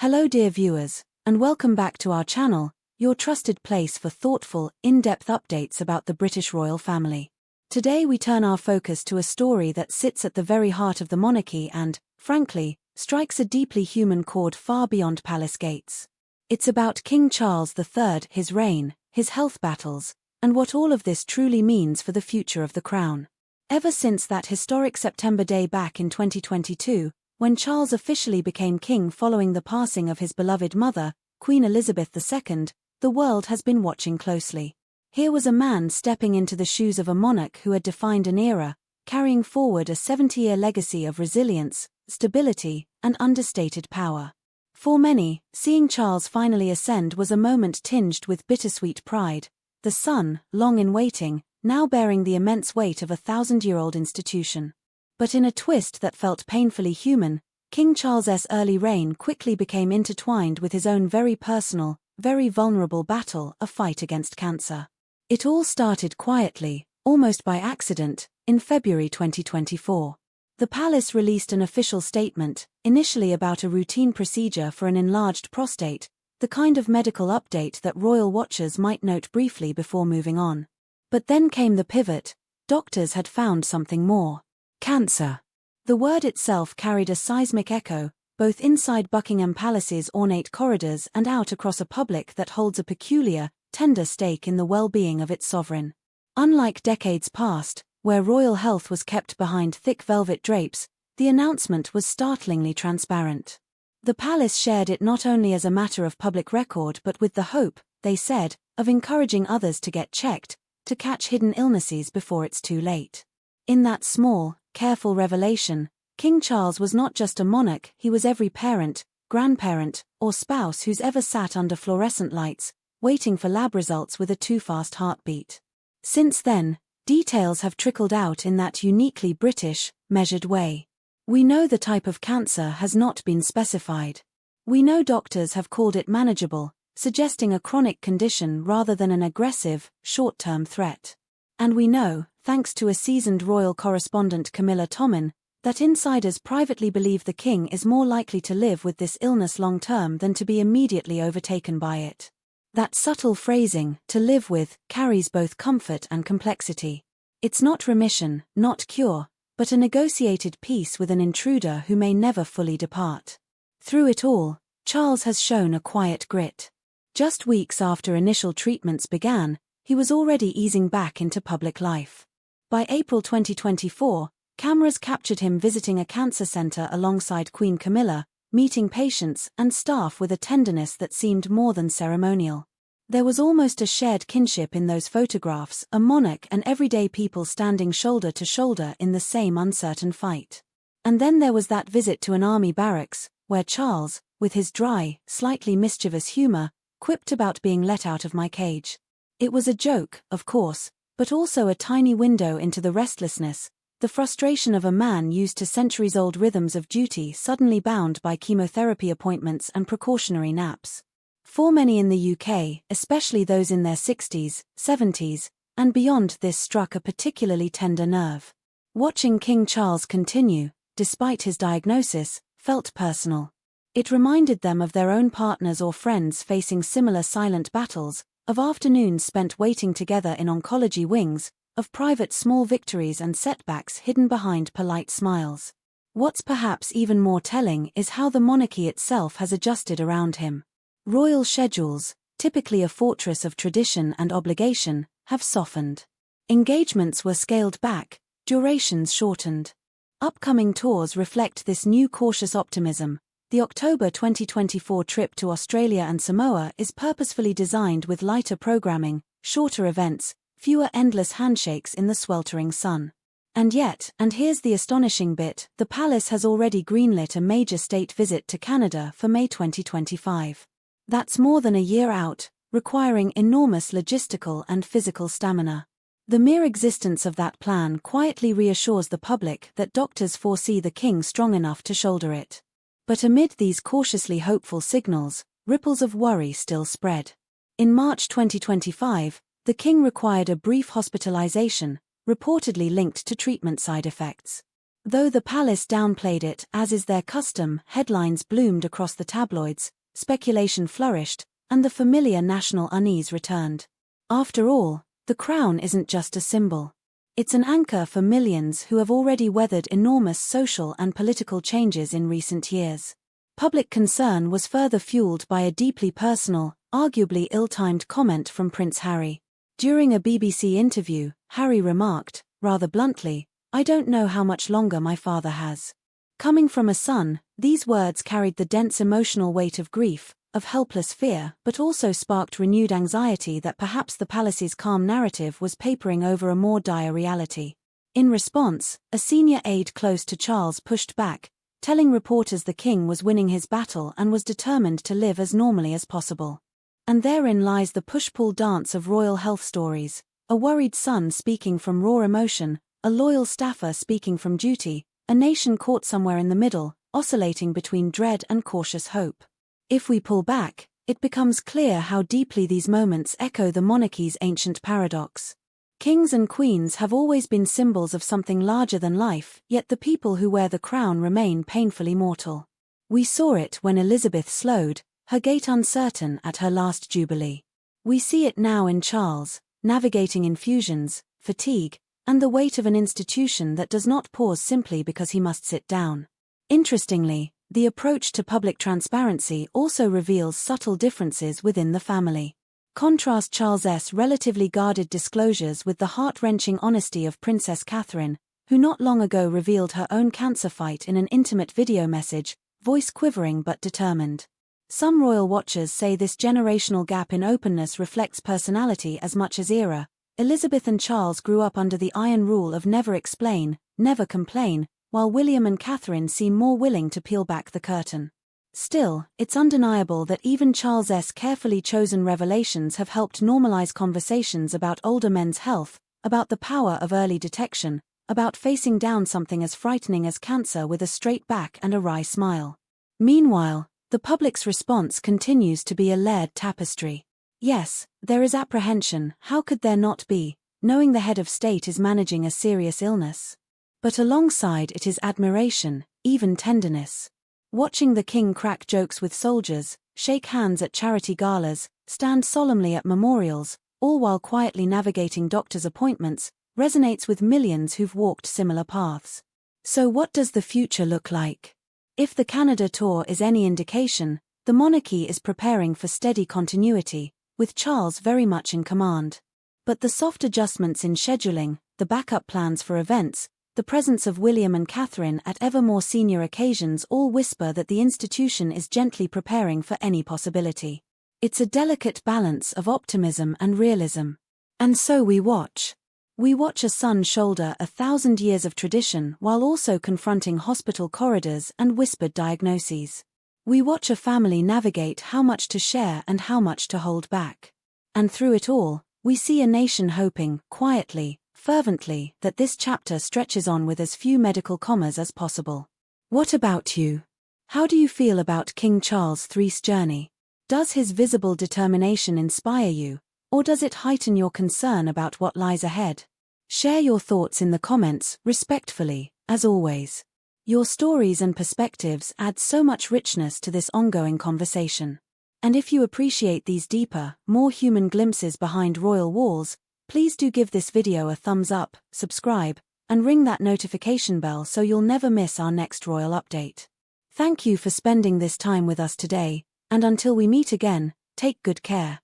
Hello dear viewers, and welcome back to our channel, your trusted place for thoughtful, in-depth updates about the British royal family. Today we turn our focus to a story that sits at the very heart of the monarchy and, frankly, strikes a deeply human chord far beyond palace gates. It's about King Charles III, his reign, his health battles, and what all of this truly means for the future of the crown. Ever since that historic September day back in 2022, when Charles officially became king following the passing of his beloved mother, Queen Elizabeth II, the world has been watching closely. Here was a man stepping into the shoes of a monarch who had defined an era, carrying forward a 70-year legacy of resilience, stability, and understated power. For many, seeing Charles finally ascend was a moment tinged with bittersweet pride, the son, long in waiting, now bearing the immense weight of a 1,000-year-old institution. But in a twist that felt painfully human, King Charles's early reign quickly became intertwined with his own very personal, very vulnerable battle, a fight against cancer. It all started quietly, almost by accident, in February 2024. The palace released an official statement, initially about a routine procedure for an enlarged prostate, the kind of medical update that royal watchers might note briefly before moving on. But then came the pivot. Doctors had found something more. Cancer. The word itself carried a seismic echo, both inside Buckingham Palace's ornate corridors and out across a public that holds a peculiar, tender stake in the well-being of its sovereign. Unlike decades past, where royal health was kept behind thick velvet drapes, the announcement was startlingly transparent. The palace shared it not only as a matter of public record but with the hope, they said, of encouraging others to get checked, to catch hidden illnesses before it's too late. In that small, careful revelation, King Charles was not just a monarch, he was every parent, grandparent, or spouse who's ever sat under fluorescent lights, waiting for lab results with a too-fast heartbeat. Since then, details have trickled out in that uniquely British, measured way. We know the type of cancer has not been specified. We know doctors have called it manageable, suggesting a chronic condition rather than an aggressive, short-term threat. And we know, thanks to a seasoned royal correspondent Camilla Tommen, that insiders privately believe the king is more likely to live with this illness long-term than to be immediately overtaken by it. That subtle phrasing, to live with, carries both comfort and complexity. It's not remission, not cure, but a negotiated peace with an intruder who may never fully depart. Through it all, Charles has shown a quiet grit. Just weeks after initial treatments began, he was already easing back into public life. By April 2024, cameras captured him visiting a cancer center alongside Queen Camilla, meeting patients and staff with a tenderness that seemed more than ceremonial. There was almost a shared kinship in those photographs, a monarch and everyday people standing shoulder to shoulder in the same uncertain fight. And then there was that visit to an army barracks, where Charles, with his dry, slightly mischievous humor, quipped about being let out of my cage. It was a joke, of course, but also a tiny window into the restlessness, the frustration of a man used to centuries-old rhythms of duty suddenly bound by chemotherapy appointments and precautionary naps. For many in the UK, especially those in their 60s, 70s, and beyond, this struck a particularly tender nerve. Watching King Charles continue, despite his diagnosis, felt personal. It reminded them of their own partners or friends facing similar silent battles, of afternoons spent waiting together in oncology wings, of private small victories and setbacks hidden behind polite smiles. What's perhaps even more telling is how the monarchy itself has adjusted around him. Royal schedules, typically a fortress of tradition and obligation, have softened. Engagements were scaled back, durations shortened. Upcoming tours reflect this new cautious optimism. The October 2024 trip to Australia and Samoa is purposefully designed with lighter programming, shorter events, fewer endless handshakes in the sweltering sun. And yet, and here's the astonishing bit, the palace has already greenlit a major state visit to Canada for May 2025. That's more than a year out, requiring enormous logistical and physical stamina. The mere existence of that plan quietly reassures the public that doctors foresee the king strong enough to shoulder it. But amid these cautiously hopeful signals, ripples of worry still spread. In March 2025, the king required a brief hospitalization, reportedly linked to treatment side effects. Though the palace downplayed it, as is their custom, headlines bloomed across the tabloids, speculation flourished, and the familiar national unease returned. After all, the crown isn't just a symbol. It's an anchor for millions who have already weathered enormous social and political changes in recent years. Public concern was further fueled by a deeply personal, arguably ill-timed comment from Prince Harry. During a BBC interview, Harry remarked, rather bluntly, "I don't know how much longer my father has." Coming from a son, these words carried the dense emotional weight of grief, of helpless fear, but also sparked renewed anxiety that perhaps the palace's calm narrative was papering over a more dire reality. In response, a senior aide close to Charles pushed back, telling reporters the king was winning his battle and was determined to live as normally as possible. And therein lies the push-pull dance of royal health stories, a worried son speaking from raw emotion, a loyal staffer speaking from duty, a nation caught somewhere in the middle, oscillating between dread and cautious hope. If we pull back, it becomes clear how deeply these moments echo the monarchy's ancient paradox. Kings and queens have always been symbols of something larger than life, yet the people who wear the crown remain painfully mortal. We saw it when Elizabeth slowed, her gait uncertain at her last jubilee. We see it now in Charles, navigating infusions, fatigue, and the weight of an institution that does not pause simply because he must sit down. Interestingly, the approach to public transparency also reveals subtle differences within the family. Contrast Charles's relatively guarded disclosures with the heart-wrenching honesty of Princess Catherine, who not long ago revealed her own cancer fight in an intimate video message, voice quivering but determined. Some royal watchers say this generational gap in openness reflects personality as much as era. Elizabeth and Charles grew up under the iron rule of never explain, never complain, while William and Catherine seem more willing to peel back the curtain. Still, it's undeniable that even Charles's carefully chosen revelations have helped normalize conversations about older men's health, about the power of early detection, about facing down something as frightening as cancer with a straight back and a wry smile. Meanwhile, the public's response continues to be a layered tapestry. Yes, there is apprehension, how could there not be, knowing the head of state is managing a serious illness? But alongside it is admiration, even tenderness. Watching the king crack jokes with soldiers, shake hands at charity galas, stand solemnly at memorials, all while quietly navigating doctor's appointments, resonates with millions who've walked similar paths. So what does the future look like? If the Canada tour is any indication, the monarchy is preparing for steady continuity, with Charles very much in command. But the soft adjustments in scheduling, the backup plans for events, the presence of William and Catherine at ever more senior occasions all whisper that the institution is gently preparing for any possibility. It's a delicate balance of optimism and realism. And so we watch. We watch a son shoulder 1,000 years of tradition while also confronting hospital corridors and whispered diagnoses. We watch a family navigate how much to share and how much to hold back. And through it all, we see a nation hoping, quietly, fervently, that this chapter stretches on with as few medical commas as possible. What about you? How do you feel about King Charles III's journey? Does his visible determination inspire you, or does it heighten your concern about what lies ahead? Share your thoughts in the comments, respectfully, as always. Your stories and perspectives add so much richness to this ongoing conversation. And if you appreciate these deeper, more human glimpses behind royal walls, please do give this video a thumbs up, subscribe, and ring that notification bell so you'll never miss our next royal update. Thank you for spending this time with us today, and until we meet again, take good care.